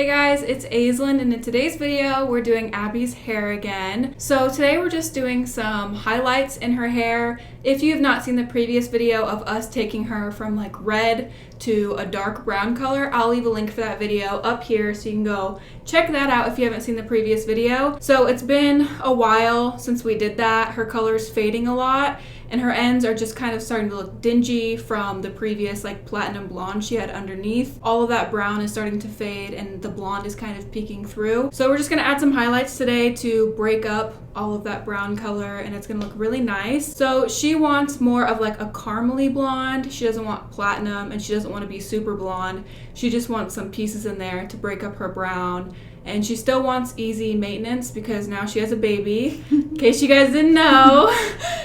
Hey guys, it's Aislinn, and in today's video we're doing Abby's hair again. So today we're just doing some highlights in her hair. If you have not seen the previous video of us taking her from like red to a dark brown color, I'll leave a link for that video up here so you can go check that out if you haven't seen the previous video. So it's been a while since we did that. Her color's fading a lot and her ends are just kind of starting to look dingy from the previous like platinum blonde she had underneath. All of that brown is starting to fade and the blonde is kind of peeking through. So we're just gonna add some highlights today to break up all of that brown color and it's gonna look really nice. So she wants more of like a caramely blonde. She doesn't want platinum and she doesn't want to be super blonde. She just wants some pieces in there to break up her brown. And she still wants easy maintenance because now she has a baby. In case you guys didn't know,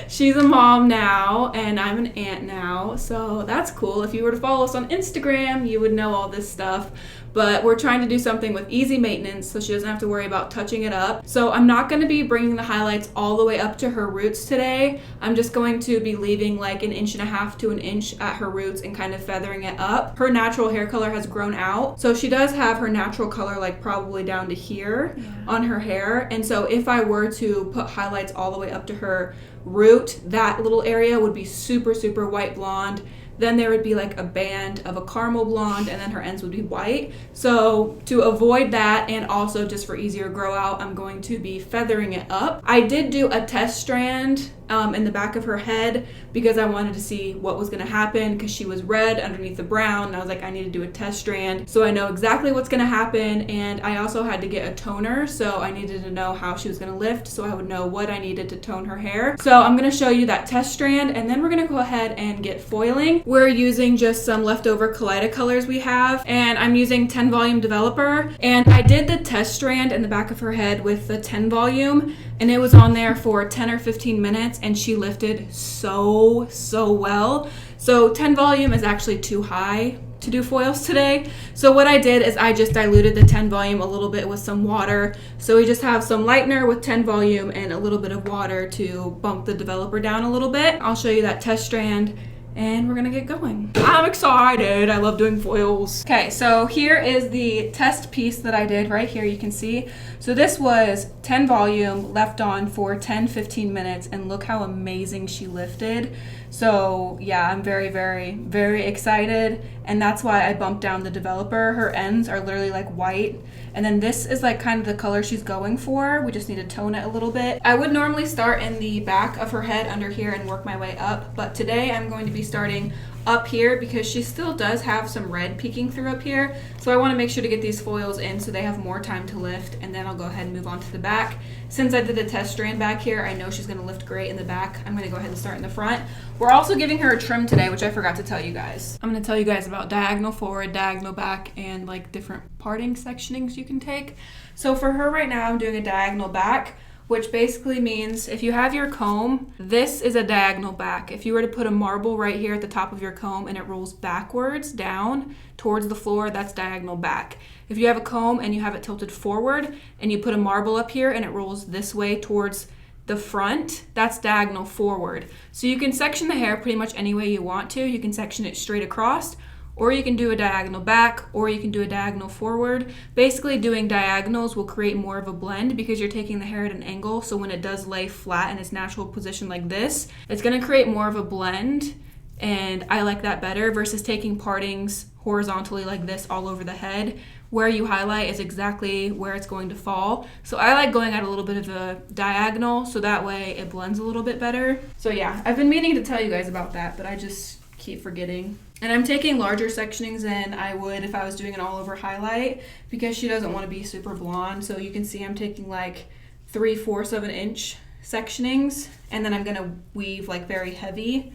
she's a mom now and I'm an aunt now. So that's cool. If you were to follow us on Instagram, you would know all this stuff. But we're trying to do something with easy maintenance so she doesn't have to worry about touching it up. So I'm not going to be bringing the highlights all the way up to her roots today. I'm just going to be leaving like 1.5 inches to an inch at her roots and kind of feathering it up. Her natural hair color has grown out. So she does have her natural color like probably down to here on her hair. And so if I were to put highlights all the way up to her root, that little area would be super, super white blonde. Then there would be like a band of a caramel blonde and then her ends would be white. So to avoid that and also just for easier grow out, I'm going to be feathering it up. I did do a test strand in the back of her head because I wanted to see what was going to happen because she was red underneath the brown and I was like, I need to do a test strand so I know exactly what's going to happen. And I also had to get a toner, so I needed to know how she was going to lift so I would know what I needed to tone her hair. So I'm going to show you that test strand and then we're going to go ahead and get foiling. We're using just some leftover Kaleido colors we have and I'm using 10 volume developer, and I did the test strand in the back of her head with the 10 volume and it was on there for 10 or 15 minutes and she lifted so well. So 10 volume is actually too high to do foils today. So what I did is I just diluted the 10 volume a little bit with some water. So we just have some lightener with 10 volume and a little bit of water to bump the developer down a little bit. I'll show you that test strand and we're gonna get going. I'm excited. I love doing foils. Okay, so here is the test piece that I did right here. You can see. So this was 10 volume left on for 10-15 minutes and look how amazing she lifted. So yeah, I'm very, very, very excited. And that's why I bumped down the developer. Her ends are literally like white. And then this is like kind of the color she's going for. We just need to tone it a little bit. I would normally start in the back of her head under here and work my way up. But today I'm going to be starting up here because she still does have some red peeking through up here. So I want to make sure to get these foils in so they have more time to lift, and then I'll go ahead and move on to the back. Since I did the test strand back here, I know she's going to lift great in the back. I'm going to go ahead and start in the front. We're also giving her a trim today, which I forgot to tell you guys. I'm going to tell you guys about diagonal forward, diagonal back, and like different parting sectionings you can take. So for her right now, I'm doing a diagonal back, which basically means if you have your comb, this is a diagonal back. If you were to put a marble right here at the top of your comb and it rolls backwards down towards the floor, that's diagonal back. If you have a comb and you have it tilted forward and you put a marble up here and it rolls this way towards the front, that's diagonal forward. So you can section the hair pretty much any way you want to. You can section it straight across, or you can do a diagonal back, or you can do a diagonal forward. Basically, doing diagonals will create more of a blend because you're taking the hair at an angle, so when it does lay flat in its natural position like this, it's gonna create more of a blend, and I like that better versus taking partings horizontally like this all over the head. Where you highlight is exactly where it's going to fall. So I like going at a little bit of a diagonal, so that way it blends a little bit better. So yeah, I've been meaning to tell you guys about that, but I just keep forgetting. And I'm taking larger sectionings than I would if I was doing an all over highlight because she doesn't want to be super blonde. So you can see I'm taking like 3/4 of an inch sectionings, and then I'm gonna weave like very heavy.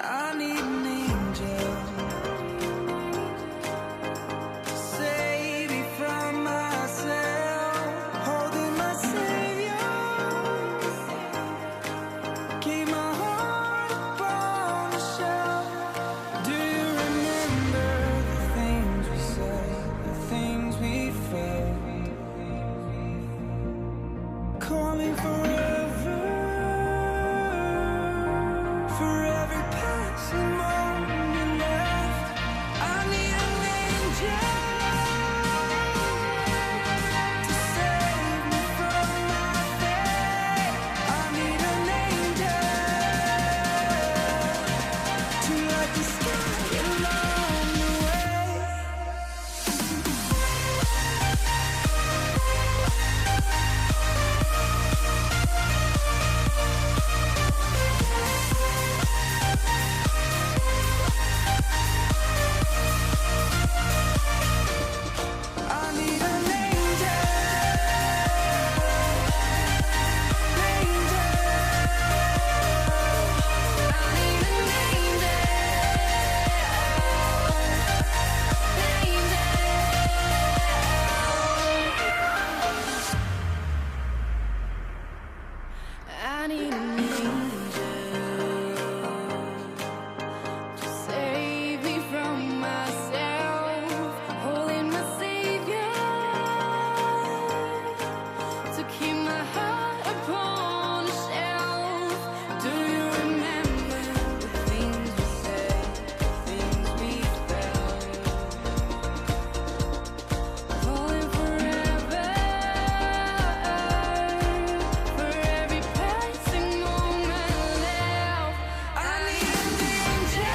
I need an angel to save me from myself, holding my savior, keep my heart upon the shelf. Do you remember the things we said, the things we felt? I need an angel to save me from myself, holding my savior to keep my heart upon a shelf. Do you remember the things we said, the things we felt? Falling forever for every passing moment left. I need an angel.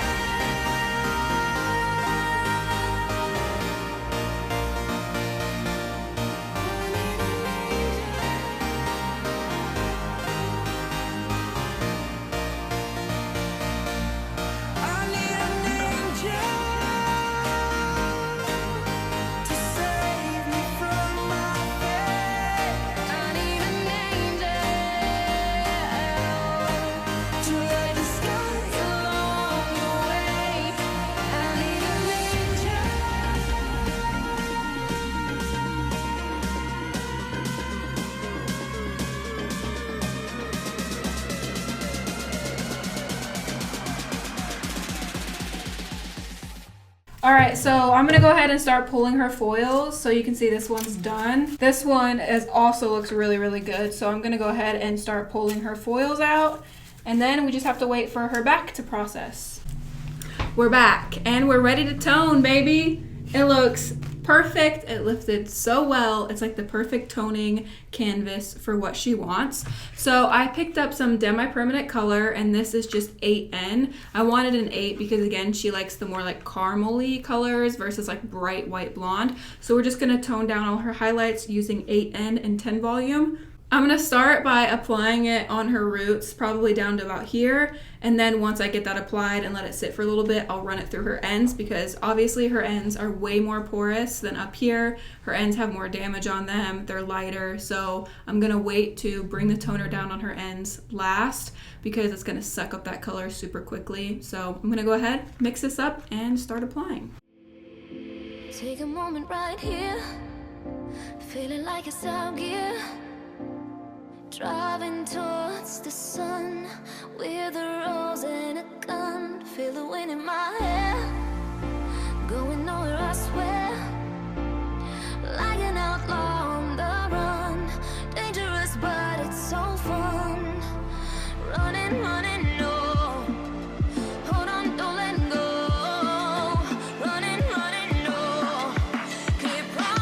I need an angel to save me from my fate. I need an angel to light the sky along the way. I need an All right, so I'm gonna go ahead and start pulling her foils so you can see this one's done. This one also looks really, really good. So I'm gonna go ahead and start pulling her foils out, and then we just have to wait for her back to process. We're back and we're ready to tone, baby. It looks perfect. It lifted so well. It's like the perfect toning canvas for what she wants. So I picked up some demi-permanent color, and this is just 8N. I wanted an 8 because, again, she likes the more like caramel-y colors versus like bright white blonde. So we're just gonna tone down all her highlights using 8N and 10 volume. I'm gonna start by applying it on her roots, probably down to about here. And then once I get that applied and let it sit for a little bit, I'll run it through her ends, because obviously her ends are way more porous than up here. Her ends have more damage on them, they're lighter. So I'm gonna wait to bring the toner down on her ends last, because it's gonna suck up that color super quickly. So I'm gonna go ahead, mix this up, and start applying. Take a moment right here, feeling like it's out gear. Driving towards the sun with a rose and a gun. Feel the wind in my hair, going nowhere, I swear. Like an outlaw on the run, dangerous but it's so fun. Running, running, no. Hold on, don't let go. Running, running, no. Keep running.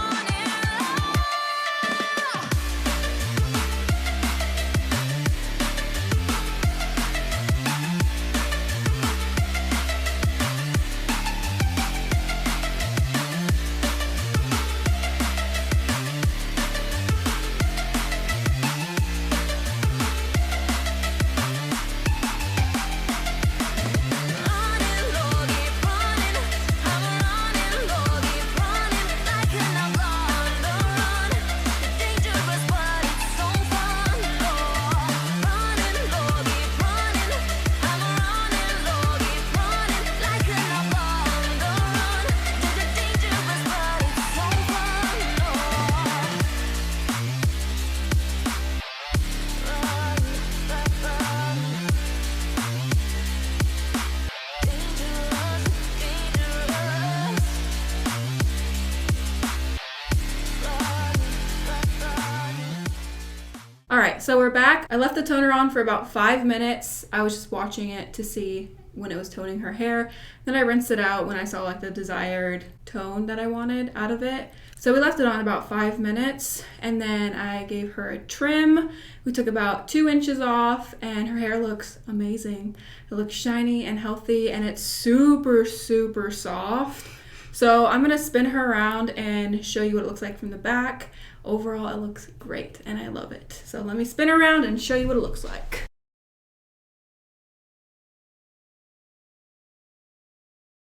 Alright, so we're back. I left the toner on for about 5 minutes. I was just watching it to see when it was toning her hair. Then I rinsed it out when I saw like the desired tone that I wanted out of it. So we left it on about 5 minutes, and then I gave her a trim. We took about 2 inches off, and her hair looks amazing. It looks shiny and healthy, and it's super, super soft. So I'm gonna spin her around and show you what it looks like from the back. Overall, it looks great, and I love it. So let me spin around and show you what it looks like.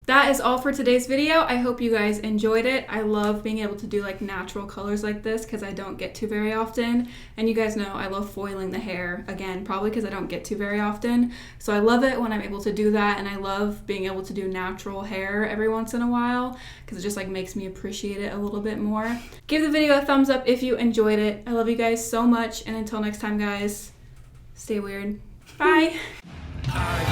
That is all for today's video. I hope you guys enjoyed it. I love being able to do like natural colors like this because I don't get to very often. And you guys know I love foiling the hair, again, probably because I don't get to very often. So I love it when I'm able to do that, and I love being able to do natural hair every once in a while because it just like makes me appreciate it a little bit more. Give the video a thumbs up if you enjoyed it. I love you guys so much, and until next time, guys, Stay weird. Bye. I